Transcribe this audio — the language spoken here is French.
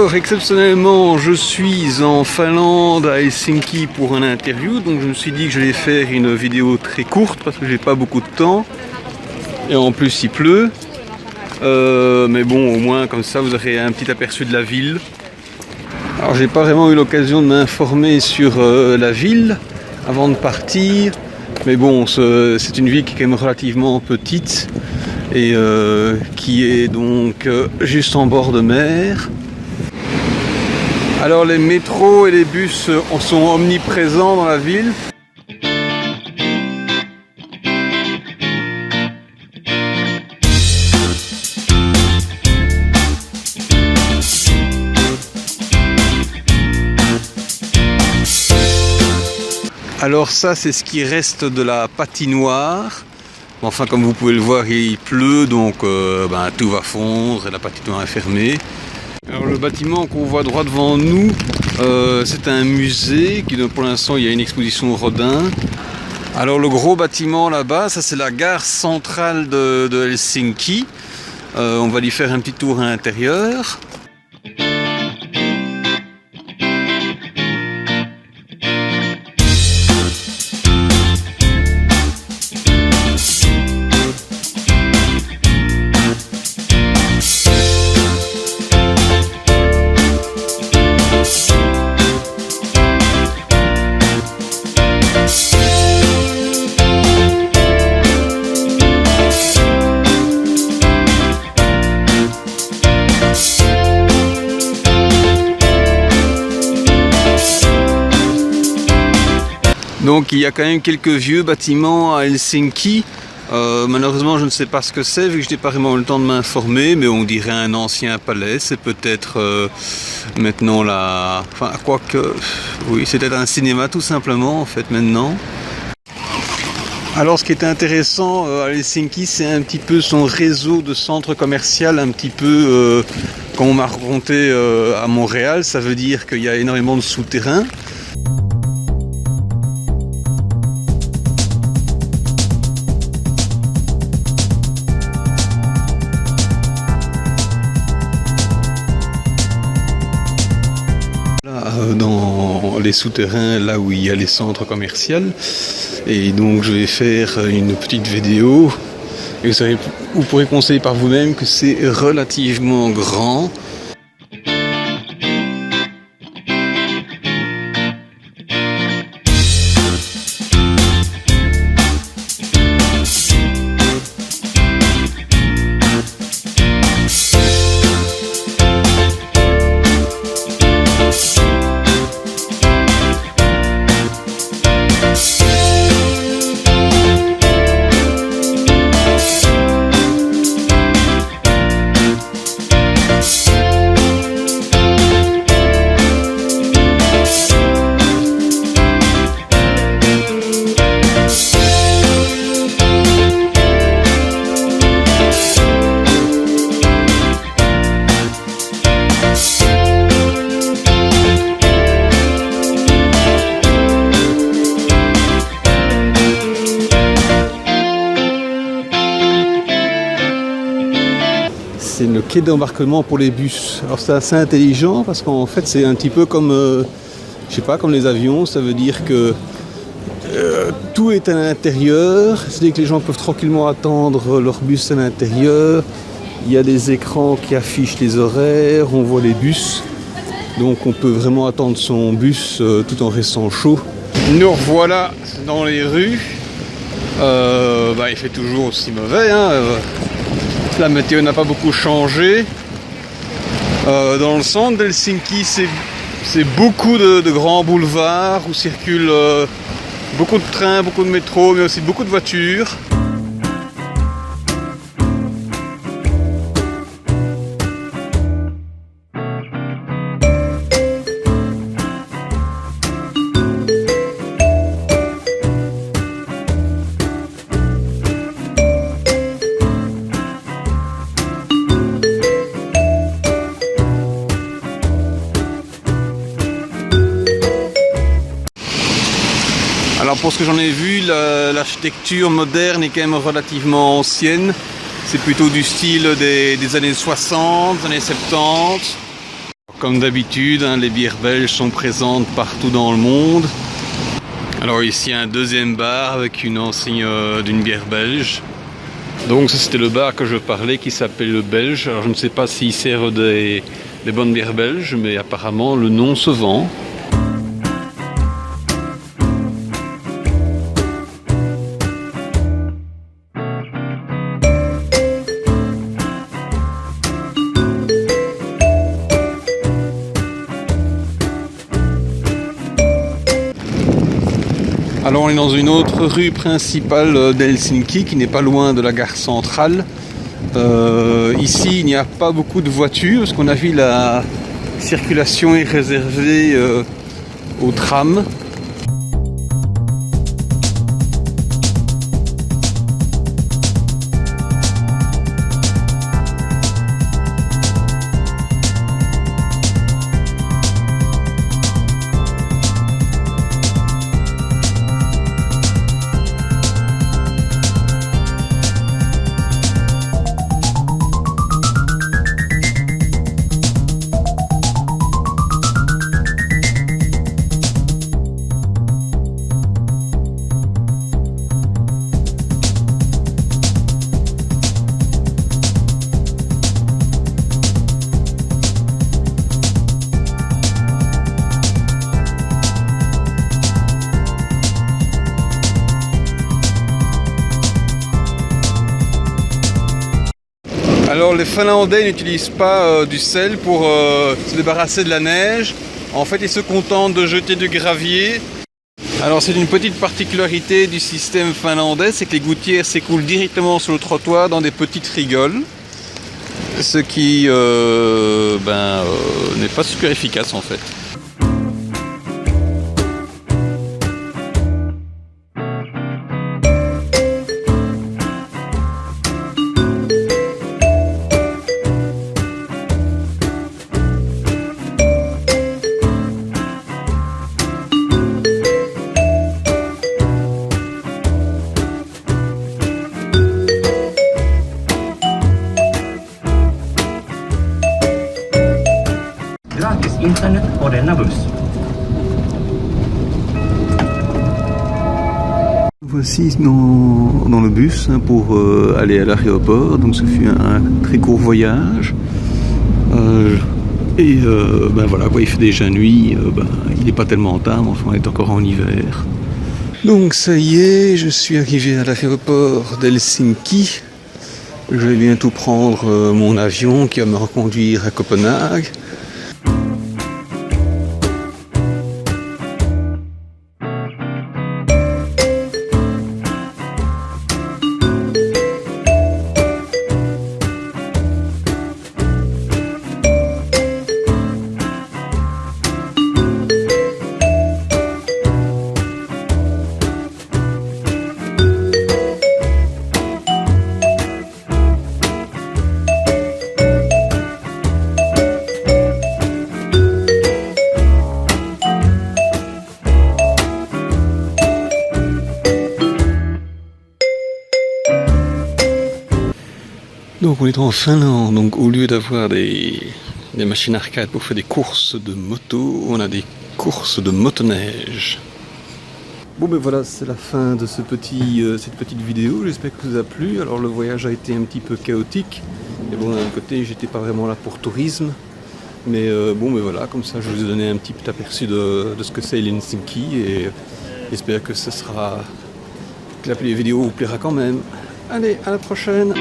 Alors, exceptionnellement, je suis en Finlande, à Helsinki, pour un interview. Donc je me suis dit que j'allais faire une vidéo très courte parce que j'ai pas beaucoup de temps. Et en plus, il pleut. Mais bon, au moins, comme ça, vous aurez un petit aperçu de la ville. Alors, j'ai pas vraiment eu l'occasion de m'informer sur la ville avant de partir. Mais bon, c'est une ville qui est quand même relativement petite et qui est donc juste en bord de mer. Alors les métros et les bus sont omniprésents dans la ville. Alors ça, c'est ce qui reste de la patinoire. Enfin, comme vous pouvez le voir, il pleut, donc tout va fondre et la patinoire est fermée. Alors le bâtiment qu'on voit droit devant nous, c'est un musée qui, pour l'instant, il y a une exposition Rodin. Alors le gros bâtiment là-bas, ça c'est la gare centrale de Helsinki. On va y faire un petit tour à l'intérieur. Donc il y a quand même quelques vieux bâtiments à Helsinki. Malheureusement je ne sais pas ce que c'est vu que je n'ai pas vraiment eu le temps de m'informer, mais on dirait un ancien palais, c'est peut-être maintenant la... Enfin quoique... Oui, c'est peut-être un cinéma tout simplement en fait maintenant. Alors ce qui est intéressant à Helsinki, c'est un petit peu son réseau de centres commerciaux, un petit peu comme on m'a raconté à Montréal, ça veut dire qu'il y a énormément de souterrains. Dans les souterrains, là où il y a les centres commerciaux, et donc je vais faire une petite vidéo et vous pourrez conseiller par vous-même que c'est relativement grand. C'est le quai d'embarquement pour les bus. Alors c'est assez intelligent parce qu'en fait c'est un petit peu comme, je sais pas, comme les avions. Ça veut dire que tout est à l'intérieur. C'est-à-dire que les gens peuvent tranquillement attendre leur bus à l'intérieur. Il y a des écrans qui affichent les horaires, on voit les bus. Donc on peut vraiment attendre son bus tout en restant chaud. Nous revoilà dans les rues. Il fait toujours aussi mauvais, hein. La météo n'a pas beaucoup changé. Dans le centre d'Helsinki, c'est beaucoup de grands boulevards où circulent beaucoup de trains, beaucoup de métros, mais aussi beaucoup de voitures. Alors pour ce que j'en ai vu, l'architecture moderne est quand même relativement ancienne. C'est plutôt du style des années 60, années 70. comme d'habitude, hein, les bières belges sont présentes partout dans le monde. Alors ici un deuxième bar avec une enseigne d'une bière belge. Donc ça c'était le bar que je parlais qui s'appelle le Belge. Alors je ne sais pas s'il sert des bonnes bières belges, mais apparemment le nom se vend. Alors on est dans une autre rue principale d'Helsinki qui n'est pas loin de la gare centrale. Ici il n'y a pas beaucoup de voitures parce qu'on a vu la circulation est réservée aux trams. Alors les Finlandais n'utilisent pas du sel pour se débarrasser de la neige. En fait, ils se contentent de jeter du gravier. Alors c'est une petite particularité du système finlandais, c'est que les gouttières s'écoulent directement sur le trottoir dans des petites rigoles. Ce qui n'est pas super efficace en fait. Gratis internet på denna buss. Voici dans le bus pour aller à l'aéroport, donc ce fut un très court voyage. Voilà, quoi, il fait déjà nuit, il n'est pas tellement tard, mais enfin on est encore en hiver. Donc ça y est, je suis arrivé à l'aéroport d'Helsinki. Je vais bientôt prendre mon avion qui va me reconduire à Copenhague. Donc on est en Finlande, donc au lieu d'avoir des machines arcade pour faire des courses de moto, on a des courses de motoneige. Bon ben voilà, c'est la fin de cette petite vidéo, j'espère que ça vous a plu. Alors le voyage a été un petit peu chaotique, et bon d'un côté j'étais pas vraiment là pour tourisme, mais voilà, comme ça je vous ai donné un petit aperçu de ce que c'est Helsinki, et j'espère que la vidéo vous plaira quand même. Allez, à la prochaine!